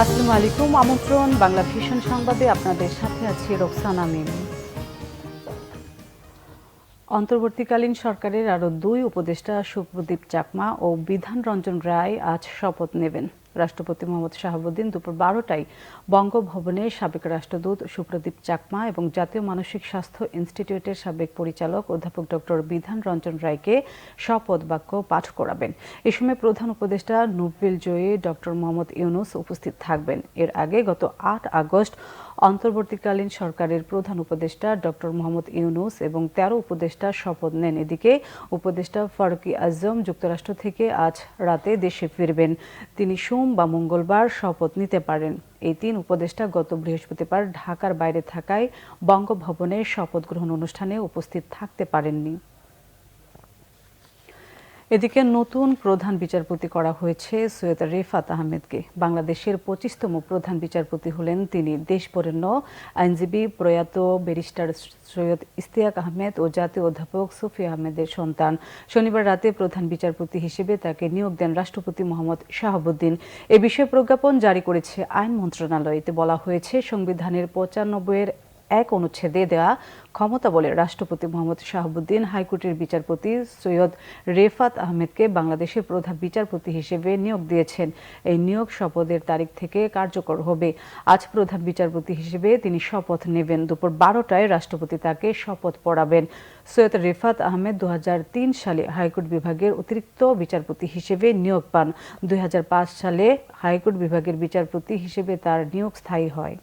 আসসালামু আলাইকুম। আমন্ত্রণ বাংলা ভিশন সংবাদে আপনাদের সাথে আছি রোকসানা মিম। অন্তর্বর্তীকালীন সরকারের আরও ২ উপদেষ্টা শুভ্রদীপ চাকমা ও বিধান রঞ্জন রায় আজ শপথ নেবেন। রাষ্ট্রপতি মোহাম্মদ শাহাবুদ্দিন দুপুর ১২টায় বঙ্গভবনে সাবেক রাষ্ট্রদূত শুভ্রদীপ চাকমা এবং জাতীয় মানসিক স্বাস্থ্য ইনস্টিটিউটের সাবেক পরিচালক অধ্যাপক ডক্টর বিধান রঞ্জন রায়কে শপথ বাক্য পাঠ করাবেন। এ সময় প্রধান উপদেষ্টা নোবেল জয়ী ডক্টর মোহাম্মদ ইউনূস উপস্থিত থাকবেন। এর আগে গত ৮ আগস্ট অন্তর্বর্তীকালীন সরকারের প্রধান উপদেষ্টা ডক্টর মোহাম্মদ ইউনূস এবং ১৩ উপদেষ্টা শপথ নেন। এদিকে উপদেষ্টা ফারুকী আজম যুক্তরাষ্ট্র থেকে আজ রাতে দেশে ফিরবেন। তিনি সোম বা মঙ্গলবার শপথ নিতে পারেন। এই ৩ উপদেষ্টা গত বৃহস্পতিবার ঢাকার বাইরে থাকায় বঙ্গভবনে শপথ গ্রহণ অনুষ্ঠানে উপস্থিত থাকতে পারেননি। এদিকে নতুন প্রধান বিচারপতি করা হয়েছে সৈয়দ রেফাত আহমেদকে। বাংলাদেশের ২৫তম প্রধান বিচারপতি হলেন তিনি। দেশবরেণ্য আইনজীবী প্রয়াত ব্যারিস্টার সৈয়দ ইশতিয়াক আহমেদ ও জাতীয় অধ্যাপক শফি আহমেদের সন্তান। শনিবার রাতে প্রধান বিচারপতি হিসেবে তাকে নিয়োগ দেন রাষ্ট্রপতি মোহাম্মদ শাহাবুদ্দিন। এ বিষয়ে প্রজ্ঞাপন জারি করেছে আইন মন্ত্রণালয়। এতে বলা হয়েছে, সংবিধানের ৯৫-এর ১ অনুচ্ছেদে দেওয়া ক্ষমতা বলে রাষ্ট্রপতি মোহাম্মদ শাহাবুদ্দিন হাইকোর্টের বিচারপতি সৈয়দ রেফাত আহমেদকে বাংলাদেশের প্রধান বিচারপতি হিসেবে নিয়োগ দিয়েছেন। এই নিয়োগ শপথের তারিখ থেকে কার্যকর হবে। আজ প্রধান বিচারপতি হিসেবে তিনি শপথ নেবেন। দুপুর ১২টায় রাষ্ট্রপতি তাকে শপথ পড়াবেন। সৈয়দ রেফাত আহমেদ ২০০৩ সালে হাইকোর্ট বিভাগের অতিরিক্ত বিচারপতি হিসেবে নিয়োগ পান। ২০০৫ সালে হাইকোর্ট বিভাগের বিচারপতি হিসেবে তার নিয়োগ স্থায়ী হয়।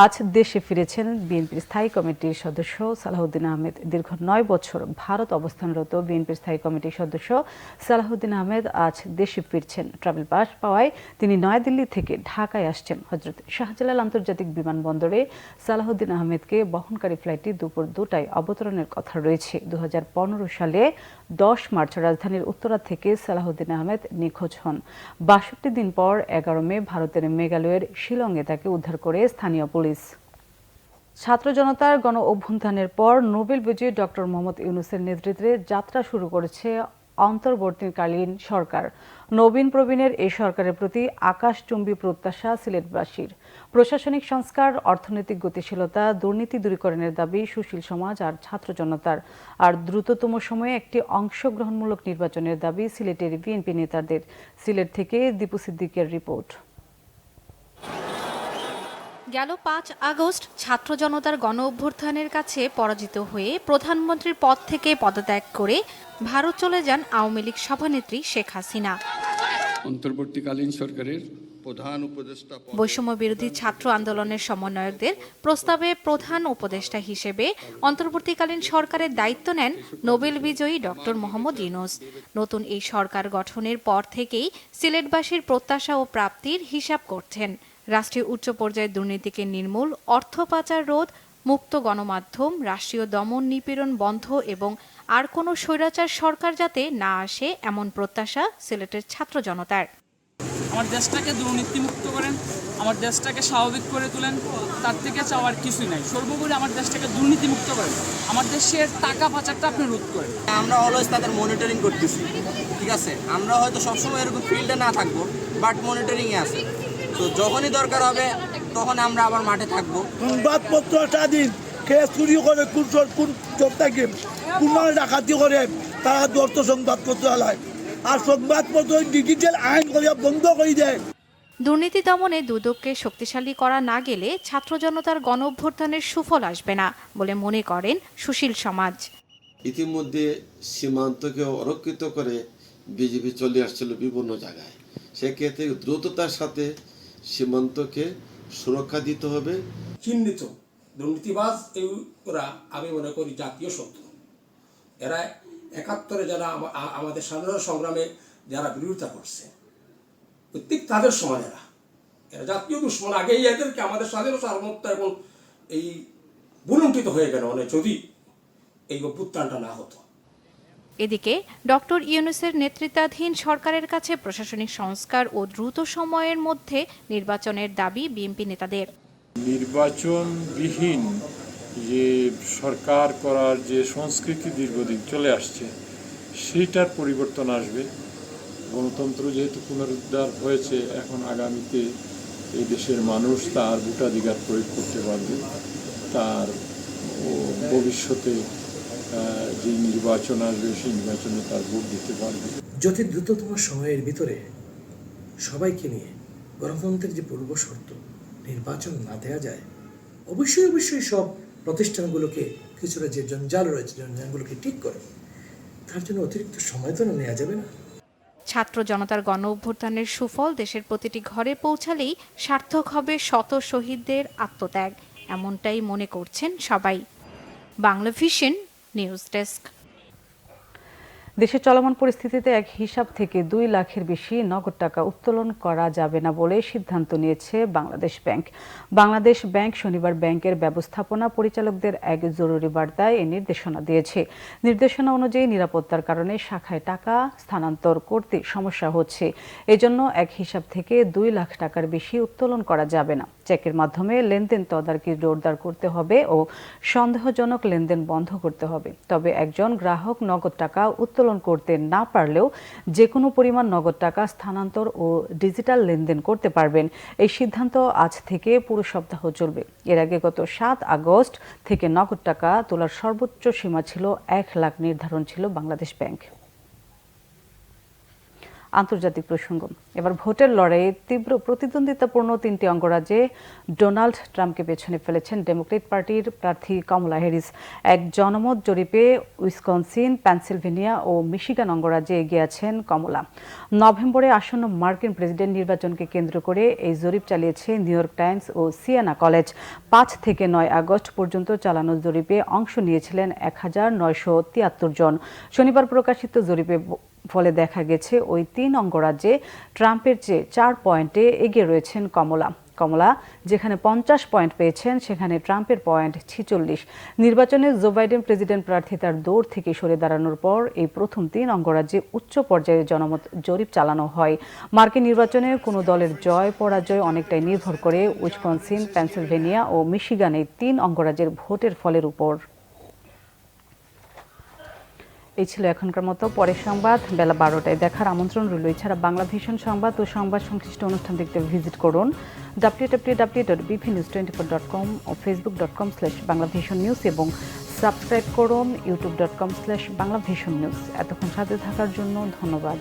আজ দেশে ফিরেছেন বিএনপির স্থায়ী কমিটির সদস্য সালাহউদ্দিন আহমেদ। দীর্ঘ ৯ বছর ভারত অবস্থানরত বিএনপির স্থায়ী কমিটির সদস্য সালাহউদ্দিন আহমেদ আজ দেশে ফিরছেন। ট্রাভেল পাস পাওয়ায় তিনি নয়াদিল্লি থেকে ঢাকায় আসছেন। হযরত শাহজালাল আন্তর্জাতিক বিমানবন্দরে সালাহউদ্দিন আহমেদকে বহনকারী ফ্লাইটটি দুপুর ২টায় অবতরণের কথা রয়েছে। ২০১৫ সালে ১০ মার্চ রাজধানীর উত্তরা থেকে সালাহউদ্দিন আহমেদ নিখোঁজ হন। ৬২ দিন পর ১১ মে ভারতের মেঘালয়ের শিলংয়ে তাকে উদ্ধার করে স্থানীয় পুলিশ। ছাত্র জনতার গণ অভ্যুত্থানের পর নোবেল বিজয়ী ডক্টর মোহাম্মদ ইউনূসের নেতৃত্বে যাত্রা শুরু করেছে অন্তর্বর্তীকালীন সরকার। নবীন প্রবীণের এই সরকারের প্রতি আকাশচুম্বী প্রত্যাশা সিলেটবাসীর। প্রশাসনিক সংস্কার, অর্থনৈতিক গতিশীলতা, দুর্নীতি দূরীকরণের দাবি সুশীল সমাজ আর ছাত্র জনতার। আর দ্রুততম সময়ে একটি অংশগ্রহণমূলক নির্বাচনের দাবি সিলেটের বিএনপি নেতাদের। সিলেট থেকে দীপু সিদ্দিকের রিপোর্ট। গেল ৫ আগস্ট ছাত্র জনতার গণ অভ্যুত্থানের কাছে পরাজিত হয়ে প্রধানমন্ত্রীর পদ থেকে পদত্যাগ করে ভারত চলে যান আওয়ামী লীগ সভানেত্রী শেখ হাসিনা। অন্তর্বর্তীকালীন সরকারের প্রধান উপদেষ্টা বৈষম্য বিরোধী ছাত্র আন্দোলনের সমন্বয়কদের প্রস্তাবে প্রধান উপদেষ্টা হিসেবে অন্তর্বর্তীকালীন সরকারের দায়িত্ব নেন নোবেল বিজয়ী ডক্টর মোহাম্মদ ইউনূস। নতুন এই সরকার গঠনের পর থেকেই সিলেটবাসীর প্রত্যাশা ও প্রাপ্তির হিসাব করছেন। রাষ্ট্রীয় উচ্চ পর্যায়ে দুর্নীতিকে নির্মূল, অর্থ পাচার রোধ, মুক্ত গণমাধ্যম, রাষ্ট্রীয় দমন নিপীড়ন বন্ধ এবং আর কোনো স্বৈরাচার সরকার যাতে না আসে, এমন প্রত্যাশা সিলেটের ছাত্র জনতার। আমার দেশটাকে দুর্নীতিমুক্ত করেন, আমার দেশটাকে স্বাভাবিক করে তোলেন, তার থেকে চাওয়ার কিছুই নাই। সর্বোপরি আমার দেশটাকে দুর্নীতিমুক্ত করেন, আমার দেশের টাকা পাচারটা আপনি রোধ করেন। আমরা অলওয়েজ তাদের মনিটরিং করতেছি, ঠিক আছে? আমরা হয়তো সবসময় এরকম ফিল্ডে না থাকবো, বাট মনিটরিংয়ে আছে। তো যখনই দরকার হবে তখন আমরা আবার মাঠে থাকবো। সংবাদপত্র স্বাধীন, কে চুরি করে, কোন চোরটাকে, কোন মানে ডাকাতি করে, তারা দর্ত সংবাদপত্র আলায়। আর সংবাদপত্র ডিজিটাল আইন করে বন্ধ করে দেয়। দুর্নীতি দমনে দুদককে শক্তিশালী করা না গেলে ছাত্র জনতার গণ অভ্যুত্থানের সুফল আসবে না বলে মনে করেন সুশীল সমাজ। ইতিমধ্যে সীমান্তকে অরক্ষিত করে বিজেপি চলে আসছিল বিভিন্ন জায়গায়। সেক্ষেত্রে দ্রুততার সাথে সীমান্তকে সুরক্ষা দিতে হবে। চিহ্নিত দুর্নীতিবাজ ওরা আমি মনে করি জাতীয় শত্রু। এরা ৭১-এ যারা আমাদের স্বাধীনতা সংগ্রামে যারা বিরোধিতা করছে, প্রত্যেক তাদের সময় এরা জাতীয় দুশ্মন। আগেই এদেরকে আমাদের স্বাধীনতা সার্বভৌমত্ব এখন এই বুলুণ্ঠিত হয়ে গেল যদি এই অভ্যুত্থানটা না হতো। এদিকে ডক্টর ইউনূসের নেতৃত্বাধীন সরকারের কাছে প্রশাসনিক সংস্কার ও দ্রুত সময়ের মধ্যে নির্বাচনের দাবি বিএনপি নেতাদের। নির্বাচনবিহীন যে সরকার করার যে সংস্কৃতি দীর্ঘদিন চলে আসছে, সেইটার পরিবর্তন আসবে। গণতন্ত্র যেহেতু পুনরুদ্ধার হয়েছে, এখন আগামীতে এই দেশের মানুষ তার ভোটাধিকার প্রয়োগ করতে পারবে, তার ভবিষ্যতে যে নির্বাচন আসবে সেই নির্বাচনে তার ভোট দিতে পারবে। যত দ্রুততম সময়ের ভিতরে সবাইকে নিয়ে গণতন্ত্রের যে পূর্ব শর্ত নির্বাচন না দেওয়া যায়, অবশ্যই সব প্রতিষ্ঠানগুলোকে কিছুটা যে জঞ্জাল রয়েছে জঞ্জালগুলোকে ঠিক করে তার জন্য অতিরিক্ত সময় তো নেওয়া যাবে না। ছাত্র জনতার গণ অভ্যুত্থানের সুফল দেশের প্রতিটি ঘরে পৌঁছালেই সার্থক হবে শত শহীদদের আত্মত্যাগ, এমনটাই মনে করছেন সবাই। Bangla vision news desk. দেশের চলমান পরিস্থিতিতে এক হিসাব থেকে 2 লাখের বেশি নগদ টাকা উত্তোলন করা যাবে না বলে সিদ্ধান্ত নিয়েছে বাংলাদেশ ব্যাংক। বাংলাদেশ ব্যাংক শনিবার ব্যাংকের ব্যবস্থাপনা পরিচালকদের এক জরুরি বার্তায় এই নির্দেশনা দিয়েছে। নির্দেশনা অনুযায়ী নিরাপত্তার কারণে শাখায় টাকা স্থানান্তর করতে সমস্যা হচ্ছে। এজন্য এক হিসাব থেকে 2 লাখ টাকার বেশি উত্তোলন করা যাবে না। চেকের মাধ্যমে লেনদেন তদারকি জোরদার করতে হবে ও সন্দেহজনক লেনদেন বন্ধ করতে হবে। তবে একজন গ্রাহক নগদ টাকা উত্তোলন করতে না পারলেও যে কোনো পরিমাণ নগদ টাকা স্থানান্তর ও ডিজিটাল লেনদেন করতে পারবেন। এই সিদ্ধান্ত আজ থেকে পুরো সপ্তাহ চলবে। এর আগে গত 7 আগস্ট থেকে নগদ টাকা তোলার সর্বোচ্চ সীমা ছিল 1 লাখ নির্ধারণ ছিল বাংলাদেশ ব্যাংক। আন্তর্জাতিক প্রসঙ্গ। এবার ভোটের লড়াইয়ে তীব্র প্রতিদ্বন্দ্বিতাপূর্ণ 3টি অঙ্গরাজ্যে ডোনাল্ড ট্রাম্পকে পেছনে ফেলেছেন ডেমোক্রেট পার্টির প্রার্থী কমলা হ্যারিস। এক জনমত জরিপে উইসকনসিন, পেনসিলভেনিয়া ও মিশিগান অঙ্গরাজ্যে এগিয়ে আছেন কমলা। নভেম্বরে আসন্ন মার্কিন প্রেসিডেন্ট নির্বাচনকে কেন্দ্র করে এই জরিপ চালিয়েছে নিউ ইয়র্ক টাইমস ও সিয়েনা কলেজ। 5 থেকে 9 আগস্ট পর্যন্ত চালানো জরিপে অংশ নিয়েছিলেন 1973 জন। শনিবার প্রকাশিত জরিপে ফলে দেখা গেছে ওই 3 অঙ্গরাজ্যে ট্রাম্পের চেয়ে 4 পয়েন্টে এগিয়ে রয়েছেন কমলা যেখানে 50 পয়েন্ট পেয়েছেন, সেখানে ট্রাম্পের পয়েন্ট 46। নির্বাচনে জো বাইডেন প্রেসিডেন্ট প্রার্থিতার দৌড় থেকে সরে দাঁড়ানোর পর এই প্রথম 3 অঙ্গরাজ্যে উচ্চ পর্যায়ে জনমত জরিপ চালানো হয়। মার্কিন নির্বাচনে কোনো দলের জয় পরাজয় অনেকটাই নির্ভর করে উইসকনসিন, পেনসিলভেনিয়া ও মিশিগান এই 3 অঙ্গরাজ্যের ভোটের ফলের উপর। এই ছিল এখনকার মতো। পরের সংবাদ বেলা 12টায় দেখার আমন্ত্রণ রইল। এছাড়া বাংলা ভিশন সংবাদ ও সংবাদ সংশ্লিষ্ট অনুষ্ঠান দেখতে ভিজিট করুন www.bpnews24.com ও facebook.com/banglavisionnews এবং সাবস্ক্রাইব করুন youtube.com/banglavisionnews। এতক্ষণ সাথে থাকার জন্য ধন্যবাদ।